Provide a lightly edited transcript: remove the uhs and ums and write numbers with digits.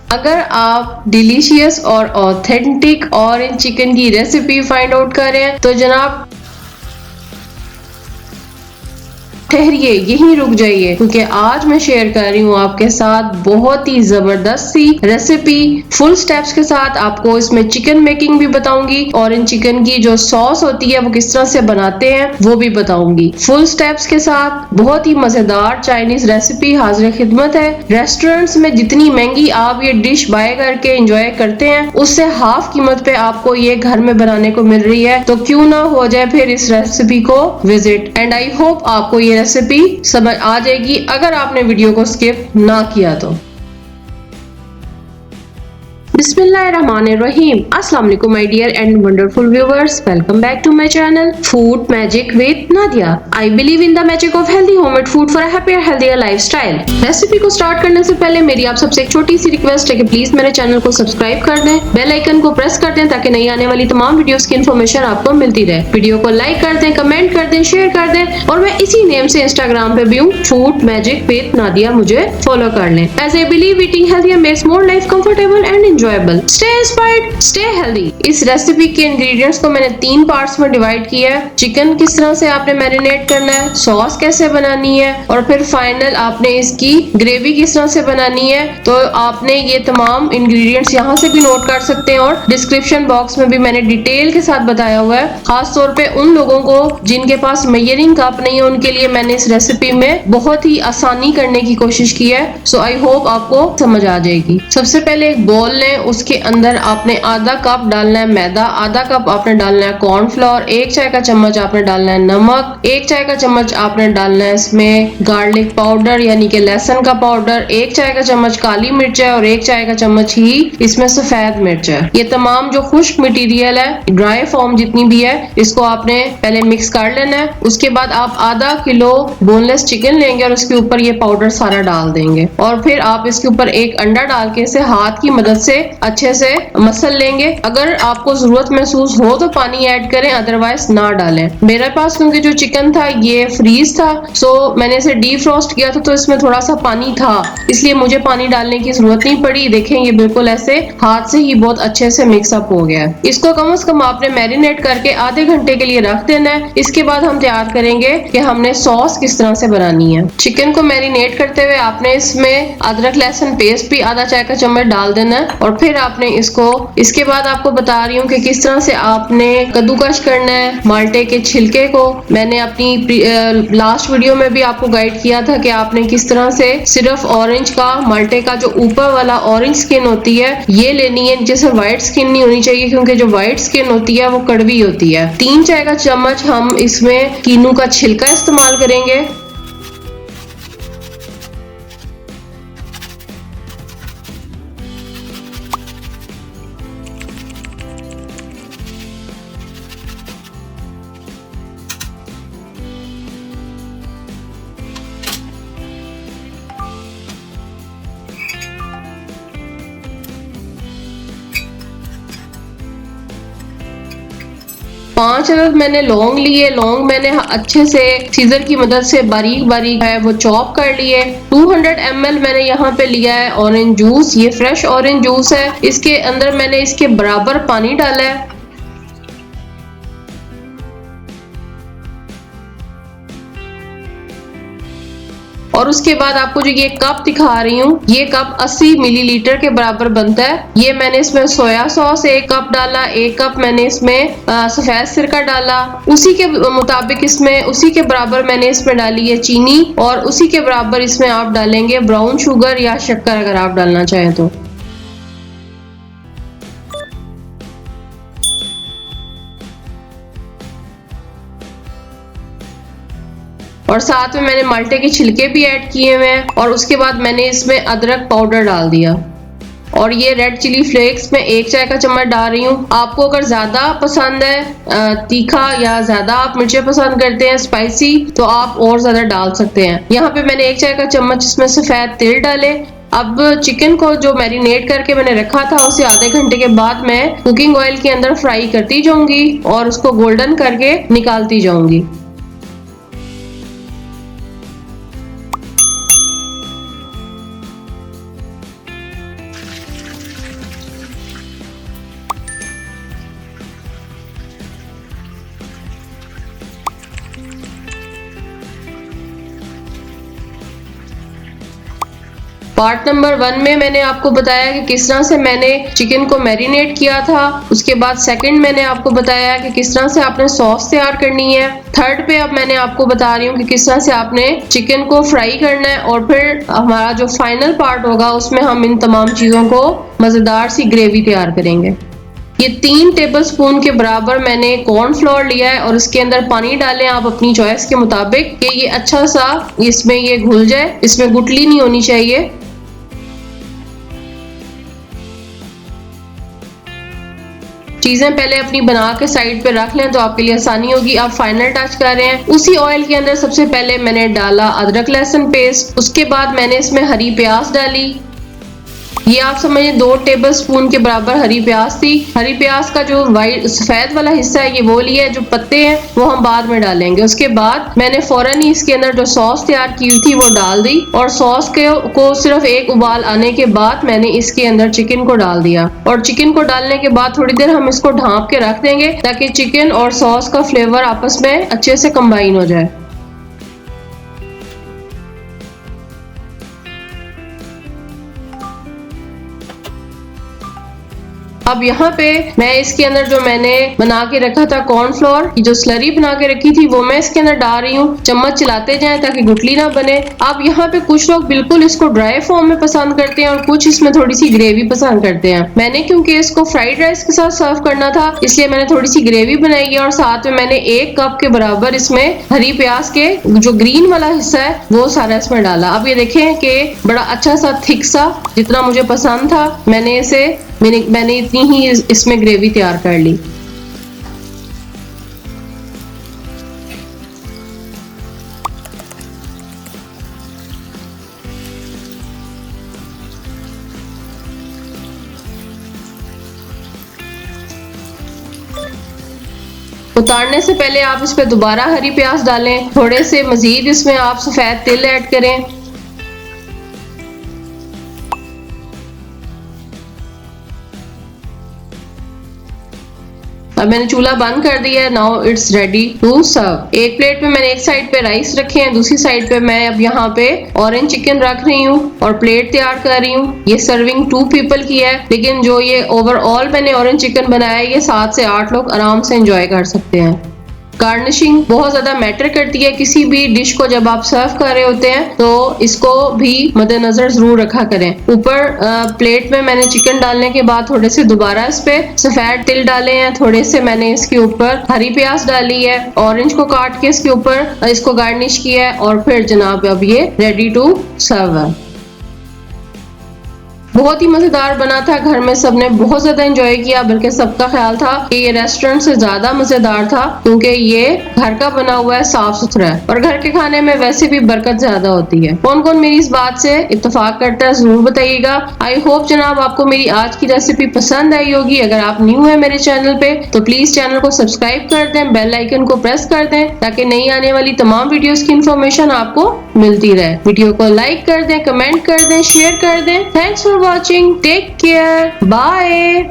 अगर आप डिलीशियस और ऑथेंटिक ऑरेंज चिकन की रेसिपी फाइंड आउट कर रहे हैं तो जनाब ठहरिए, यहीं रुक जाइए, क्योंकि आज मैं शेयर कर रही हूँ आपके साथ बहुत ही जबरदस्त सी रेसिपी फुल स्टेप्स के साथ। आपको इसमें चिकन मेकिंग भी बताऊंगी और इन चिकन की जो सॉस होती है वो किस तरह से बनाते हैं वो भी बताऊंगी। फुल स्टेप्स के साथ बहुत ही मजेदार चाइनीज रेसिपी हाजिर खिदमत है। रेस्टोरेंट्स में जितनी महंगी आप ये डिश बाय करके एंजॉय करते हैं उससे हाफ कीमत पे आपको ये घर में बनाने को मिल रही है, तो क्यों ना हो जाए फिर इस रेसिपी को विजिट। एंड आई होप आपको ये रेसिपी समझ आ जाएगी अगर आपने वीडियो को स्किप ना किया तो। बिस्मिल्लाहिर्रहमानिर्रहीम। अस्सलाम वालेकुम my dear and wonderful viewers, welcome back to my channel food magic with Nadia. I believe in the magic of healthy homemade food for a happier healthier lifestyle. Recipe को स्टार्ट करने से पहले मेरी आप सबसे एक छोटी सी रिक्वेस्ट है कि प्लीज मेरे चैनल को सब्सक्राइब कर दें, बेल आइकन को प्रेस कर दें ताकि नई आने वाली तमाम वीडियोस की इन्फॉर्मेशन आपको मिलती रहे। वीडियो को लाइक कर दें, कमेंट कर दें, शेयर कर दें और मैं इसी नेम से इंस्टाग्राम पे भी हूँ, फूड मैजिक विद नादिया, मुझे फॉलो कर लें। As I believe eating healthier makes more life comfortable and enjoyable. Stay inspired, stay healthy. इस रेसिपी के इंग्रेडिएंट्स को मैंने 3 पार्ट्स में डिवाइड किया है। चिकन किस तरह से आपने मैरिनेट करना है, सॉस कैसे बनानी है और फिर फाइनल आपने इसकी ग्रेवी किस तरह से बनानी है। तो आपने ये तमाम इंग्रेडिएंट्स यहाँ से भी नोट कर सकते हैं और डिस्क्रिप्शन बॉक्स में भी मैंने डिटेल के साथ बताया हुआ है। खास तौर पे उन लोगों को जिनके पास मेजरिंग कप नहीं है उनके लिए मैंने इस रेसिपी में बहुत ही आसानी करने की कोशिश की है। सो आई होप आपको समझ आ जाएगी। सबसे पहले एक बोल लें, उसके अंदर आपने आधा कप डालना है मैदा, आधा कप आपने डालना है कॉर्नफ्लोर, 1 चाय का चम्मच आपने डालना है नमक, 1 चाय का चम्मच आपने डालना है इसमें गार्लिक पाउडर यानी कि लहसुन का पाउडर, 1 चाय का चम्मच काली मिर्च है और 1 चाय का चम्मच ही इसमें सफेद मिर्च है। ये तमाम जो खुश्क मटेरियल है, ड्राई फॉर्म जितनी भी है, इसको आपने पहले मिक्स कर लेना है। उसके बाद आप आधा किलो बोनलेस चिकन लेंगे और उसके ऊपर ये पाउडर सारा डाल देंगे और फिर आप इसके ऊपर एक अंडा डाल के इसे हाथ की मदद से अच्छे से मसल लेंगे। अगर आपको जरूरत महसूस हो तो पानी ऐड करें, अदरवाइज ना डालें। मेरे पास क्योंकि जो चिकन था ये फ्रीज था, सो मैंने इसे डीफ्रॉस्ट किया था तो इसमें थोड़ा सा पानी था, इसलिए मुझे पानी डालने की जरूरत नहीं पड़ी। देखें ये बिल्कुल ऐसे हाथ से ही बहुत अच्छे से मिक्सअप हो गया है। इसको कम से कम आपने मैरिनेट करके आधे घंटे के लिए रख देना है। इसके बाद हम तैयार करेंगे कि हमने सॉस किस तरह से बनानी है। चिकन को मैरिनेट करते हुए आपने इसमें अदरक लहसुन पेस्ट भी आधा चाय का चम्मच डाल देना है और फिर आपने इसके बाद आपको बता रही हूँ कि किस तरह से आपने कद्दूकश करना है माल्टे के छिलके को। मैंने अपनी लास्ट वीडियो में भी आपको गाइड किया था कि आपने किस तरह से सिर्फ ऑरेंज का, माल्टे का जो ऊपर वाला ऑरेंज स्किन होती है ये लेनी है, नीचे से व्हाइट स्किन नहीं होनी चाहिए क्योंकि जो व्हाइट स्किन होती है वो कड़वी होती है। 3 चाय का चम्मच हम इसमें कीनू का छिलका इस्तेमाल करेंगे। पांच अदद मैंने लौंग लिए। लौंग मैंने अच्छे से सीजर की मदद से बारीक बारीक है वो चॉप कर लिए। 200 ml मैंने यहाँ पे लिया है ऑरेंज जूस, ये फ्रेश ऑरेंज जूस है। इसके अंदर मैंने इसके बराबर पानी डाला है और उसके बाद आपको जो ये कप दिखा रही हूँ ये कप 80 मिलीलीटर के बराबर बनता है। ये मैंने इसमें सोया सॉस 1 कप डाला, 1 कप मैंने इसमें सफेद सिरका डाला, उसी के मुताबिक इसमें उसी के बराबर मैंने इसमें डाली है चीनी और उसी के बराबर इसमें आप डालेंगे ब्राउन शुगर या शक्कर अगर आप डालना चाहें तो। और साथ में मैंने माल्टे के छिलके भी ऐड किए हुए हैं और उसके बाद मैंने इसमें अदरक पाउडर डाल दिया और ये रेड चिली फ्लेक्स में 1 चाय का चम्मच डाल रही हूँ। आपको अगर ज्यादा पसंद है तीखा या ज्यादा आप मिर्चें पसंद करते हैं स्पाइसी तो आप और ज्यादा डाल सकते हैं। यहाँ पे मैंने 1 चाय का चम्मच इसमें सफेद तिल डाले। अब चिकन को जो मैरिनेट करके मैंने रखा था उसे आधे घंटे के बाद मैं कुकिंग ऑयल के अंदर फ्राई करती जाऊंगी और उसको गोल्डन करके निकालती जाऊंगी। पार्ट नंबर 1 में मैंने आपको बताया कि किस तरह से मैंने चिकन को मैरिनेट किया था। उसके बाद सेकंड मैंने आपको बताया कि किस तरह से आपने सॉस तैयार करनी है। थर्ड पे अब मैंने आपको बता रही हूँ कि किस तरह से आपने चिकन को फ्राई करना है, और फिर हमारा जो फाइनल पार्ट होगा उसमें हम इन तमाम चीज़ों को मज़ेदार सी ग्रेवी तैयार करेंगे। ये 3 टेबलस्पून के बराबर मैंने कॉर्नफ्लोर लिया है और इसके अंदर पानी डालें आप अपनी चॉइस के मुताबिक कि ये अच्छा सा इसमें ये घुल जाए, इसमें गुठली नहीं होनी चाहिए। चीजें पहले अपनी बना के साइड पे रख लें तो आपके लिए आसानी होगी। आप फाइनल टच कर रहे हैं। उसी ऑयल के अंदर सबसे पहले मैंने डाला अदरक लहसुन पेस्ट, उसके बाद मैंने इसमें हरी प्याज डाली। ये आप समझिए 2 टेबलस्पून के बराबर हरी प्याज थी। हरी प्याज का जो वाइट सफेद वाला हिस्सा है ये वो लिया है, जो पत्ते हैं वो हम बाद में डालेंगे। उसके बाद मैंने फौरन ही इसके अंदर जो सॉस तैयार की थी वो डाल दी, और सॉस को सिर्फ एक उबाल आने के बाद मैंने इसके अंदर चिकन को डाल दिया। और चिकन को डालने के बाद थोड़ी देर हम इसको ढांप के रख देंगे ताकि चिकन और सॉस का फ्लेवर आपस में अच्छे से कंबाइन हो जाए। अब यहाँ पे मैं इसके अंदर जो मैंने बना के रखा था कॉर्नफ्लोर की जो स्लरी बना के रखी थी वो मैं इसके अंदर डाल रही हूँ। चम्मच चलाते जाएं ताकि गुठली ना बने। अब यहाँ पे कुछ लोग बिल्कुल इसको ड्राई फॉर्म में पसंद करते हैं और कुछ इसमें थोड़ी सी ग्रेवी पसंद करते हैं। मैंने क्योंकि इसको फ्राइड राइस के साथ सर्व करना था इसलिए मैंने थोड़ी सी ग्रेवी बनाई है, और साथ में मैंने 1 कप के बराबर इसमें हरी प्याज के जो ग्रीन वाला हिस्सा है वो सारा इसमें डाला। अब ये देखें कि बड़ा अच्छा सा थिक सा, जितना मुझे पसंद था मैंने इतनी ही इसमें ग्रेवी तैयार कर ली। उतारने से पहले आप इस पे दोबारा हरी प्याज डालें, थोड़े से मजीद इसमें आप सफेद तिल ऐड करें। अब मैंने चूल्हा बंद कर दिया है। Now it's ready to serve. एक प्लेट में मैंने एक साइड पे राइस रखे हैं, दूसरी साइड पे मैं अब यहाँ पे ऑरेंज चिकन रख रही हूँ और प्लेट तैयार कर रही हूँ। ये सर्विंग 2 पीपल की है, लेकिन जो ये ओवरऑल मैंने ऑरेंज चिकन बनाया है ये 7 से 8 लोग आराम से एंजॉय कर सकते हैं। गार्निशिंग बहुत ज्यादा मैटर करती है किसी भी डिश को जब आप सर्व कर रहे होते हैं, तो इसको भी मद्देनजर जरूर रखा करें। ऊपर प्लेट में मैंने चिकन डालने के बाद थोड़े से दोबारा इस पे सफेद तिल डाले हैं, थोड़े से मैंने इसके ऊपर हरी प्याज डाली है, ऑरेंज को काट के इसके ऊपर इसको गार्निश किया है, और फिर जनाब अब ये रेडी टू सर्व है। बहुत ही मजेदार बना था। घर में सबने बहुत ज्यादा एंजॉय किया, बल्कि सबका ख्याल था कि ये रेस्टोरेंट से ज्यादा मजेदार था, क्योंकि ये घर का बना हुआ है, साफ सुथरा है, और घर के खाने में वैसे भी बरकत ज्यादा होती है। कौन कौन मेरी इस बात से इत्तेफाक करता है जरूर बताइएगा। आई होप जनाब आपको मेरी आज की रेसिपी पसंद आई होगी। अगर आप न्यू है मेरे चैनल पे तो प्लीज चैनल को सब्सक्राइब कर दें, बेल आइकन को प्रेस कर दें ताकि नई आने वाली तमाम वीडियोस की इंफॉर्मेशन आपको मिलती रहे। वीडियो को लाइक कर दें, कमेंट कर दें, शेयर कर दें। Thanks for watching, take care, bye.